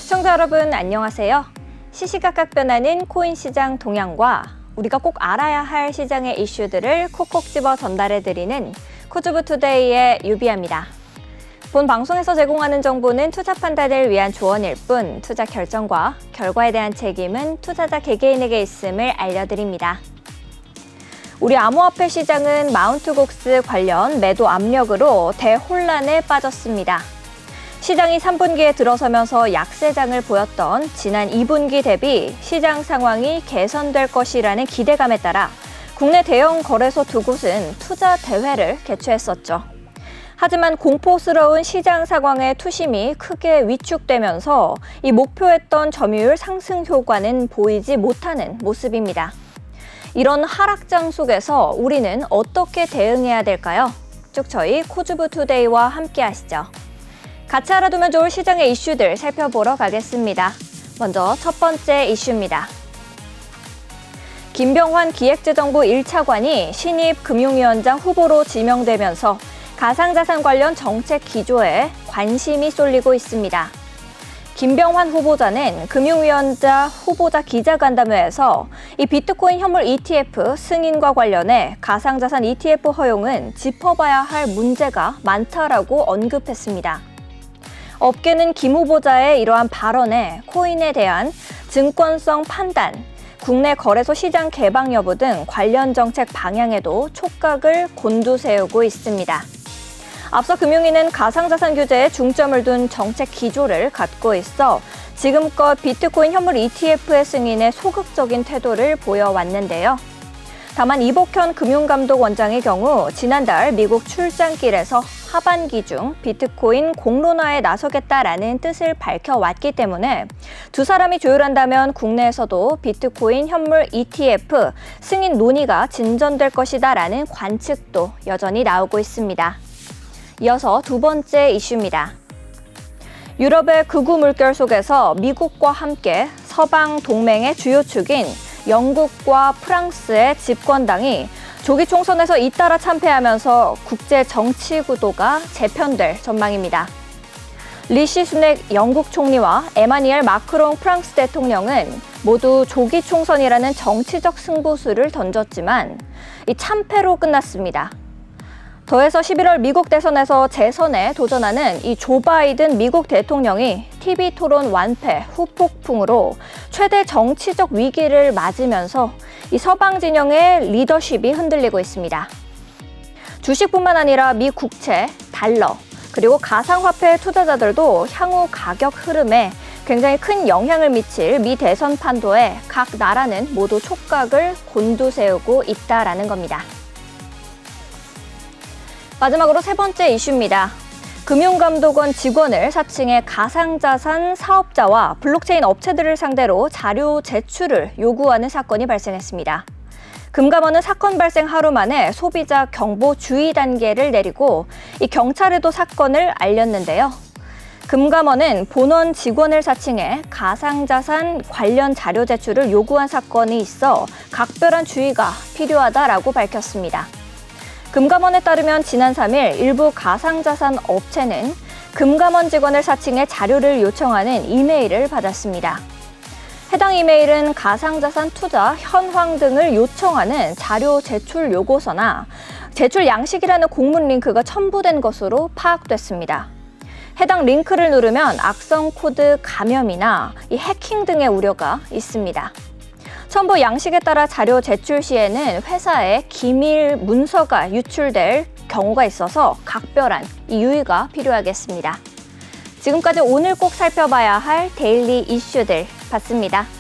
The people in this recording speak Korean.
시청자 여러분 안녕하세요. 시시각각 변하는 코인 시장 동향과 우리가 꼭 알아야 할 시장의 이슈들을 콕콕 집어 전달해드리는 코주브투데이의 유비아입니다. 본 방송에서 제공하는 정보는 투자 판단을 위한 조언일 뿐 투자 결정과 결과에 대한 책임은 투자자 개개인에게 있음을 알려드립니다. 우리 암호화폐 시장은 마운트곡스 관련 매도 압력으로 대혼란에 빠졌습니다. 시장이 3분기에 들어서면서 약세장을 보였던 지난 2분기 대비 시장 상황이 개선될 것이라는 기대감에 따라 국내 대형 거래소 두 곳은 투자 대회를 개최했었죠. 하지만 공포스러운 시장 상황의 투심이 크게 위축되면서 이 목표했던 점유율 상승 효과는 보이지 못하는 모습입니다. 이런 하락장 속에서 우리는 어떻게 대응해야 될까요? 쭉 저희 코주브투데이와 함께 하시죠. 같이 알아두면 좋을 시장의 이슈들 살펴보러 가겠습니다. 먼저 첫 번째 이슈입니다. 김병환 기획재정부 1차관이 신입 금융위원장 후보로 지명되면서 가상자산 관련 정책 기조에 관심이 쏠리고 있습니다. 김병환 후보자는 금융위원장 후보자 기자간담회에서 이 비트코인 현물 ETF 승인과 관련해 가상자산 ETF 허용은 짚어봐야 할 문제가 많다라고 언급했습니다. 업계는 김 후보자의 이러한 발언에 코인에 대한 증권성 판단, 국내 거래소 시장 개방 여부 등 관련 정책 방향에도 촉각을 곤두세우고 있습니다. 앞서 금융위는 가상자산 규제에 중점을 둔 정책 기조를 갖고 있어 지금껏 비트코인 현물 ETF의 승인에 소극적인 태도를 보여왔는데요. 다만 이복현 금융감독원장의 경우 지난달 미국 출장길에서 하반기 중 비트코인 공론화에 나서겠다라는 뜻을 밝혀왔기 때문에 두 사람이 조율한다면 국내에서도 비트코인 현물 ETF 승인 논의가 진전될 것이다라는 관측도 여전히 나오고 있습니다. 이어서 두 번째 이슈입니다. 유럽의 극우 물결 속에서 미국과 함께 서방 동맹의 주요 축인 영국과 프랑스의 집권당이 조기 총선에서 잇따라 참패하면서 국제 정치 구도가 재편될 전망입니다. 리시 수넥 영국 총리와 에마니엘 마크롱 프랑스 대통령은 모두 조기 총선이라는 정치적 승부수를 던졌지만 이 참패로 끝났습니다. 더해서 11월 미국 대선에서 재선에 도전하는 이 조 바이든 미국 대통령이 TV 토론 완패 후폭풍으로 최대 정치적 위기를 맞으면서 이 서방 진영의 리더십이 흔들리고 있습니다. 주식뿐만 아니라 미 국채, 달러, 그리고 가상화폐 투자자들도 향후 가격 흐름에 굉장히 큰 영향을 미칠 미 대선 판도에 각 나라는 모두 촉각을 곤두세우고 있다라는 겁니다. 마지막으로 세 번째 이슈입니다. 금융감독원 직원을 사칭해 가상자산 사업자와 블록체인 업체들을 상대로 자료 제출을 요구하는 사건이 발생했습니다. 금감원은 사건 발생 하루 만에 소비자 경보 주의 단계를 내리고 이 경찰에도 사건을 알렸는데요. 금감원은 본원 직원을 사칭해 가상자산 관련 자료 제출을 요구한 사건이 있어 각별한 주의가 필요하다라고 밝혔습니다. 금감원에 따르면 지난 3일 일부 가상자산 업체는 금감원 직원을 사칭해 자료를 요청하는 이메일을 받았습니다. 해당 이메일은 가상자산 투자 현황 등을 요청하는 자료 제출 요구서나 제출 양식이라는 공문 링크가 첨부된 것으로 파악됐습니다. 해당 링크를 누르면 악성 코드 감염이나 해킹 등의 우려가 있습니다. 첨부 양식에 따라 자료 제출 시에는 회사의 기밀 문서가 유출될 경우가 있어서 각별한 유의가 필요하겠습니다. 지금까지 오늘 꼭 살펴봐야 할 데일리 이슈들 봤습니다.